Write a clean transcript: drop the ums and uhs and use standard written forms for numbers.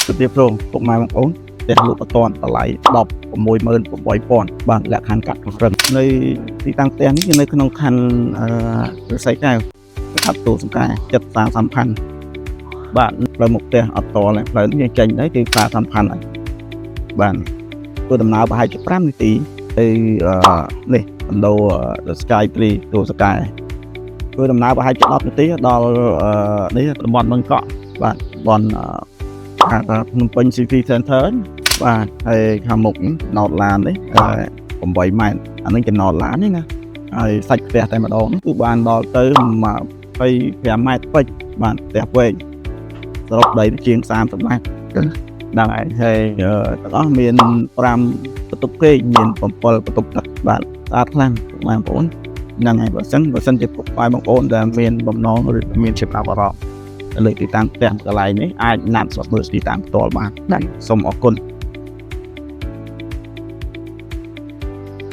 ទៅទៀតព្រមពុកម៉ែបងប្អូនផ្ទះលក់បន្តតម្លៃ168000បាទលក្ខខណ្ឌកាត់ក្នុងរឹងនៅទីតាំងផ្ទះនេះគឺនៅក្នុងខណ្ឌរស័យកែវខាត់ទូសំកាចិត្ត30ផាន់បាទផ្លូវមុខផ្ទះអត់តលផ្លូវនេះចេញទៅគឺ30ផាន់ហើយបាទធ្វើដំណើរប្រហែលជា5នាទីទៅនេះបណ្ដោ Sky Tree ទូសកែធ្វើដំណើរប្រហែលជា10នាទីដល់នេះតំបន់បឹងកក់បាទតំបន់ភ្នំពេញ City Center បាទហើយខាងមុខណោតឡាននេះ8ម៉ែត្រអានេះចំណោតឡាននេះណាហើយសាច់ផ្ទះតែម្ដងគឺបានដល់ទៅ25ម៉ែត្រពេជ្របាទផ្ទះវែងសរុបដីជាង30ម៉ែត្រដល់ហើយទាំងអស់មាន5បន្ទប់គេមាន7បន្ទប់ទឹកបាទស្អាតខ្លាំងបងប្អូនហ្នឹងហើយបើសិនជាពុកម៉ែបងប្អូនដែលមានបំណងឬមានជាប់អារម្មណ៍លើទីតាំងផ្ទះកន្លែងនេះអាចណាត់ស្រុកមើលទីតាំងផ្ទាល់បានសូមអរគុណ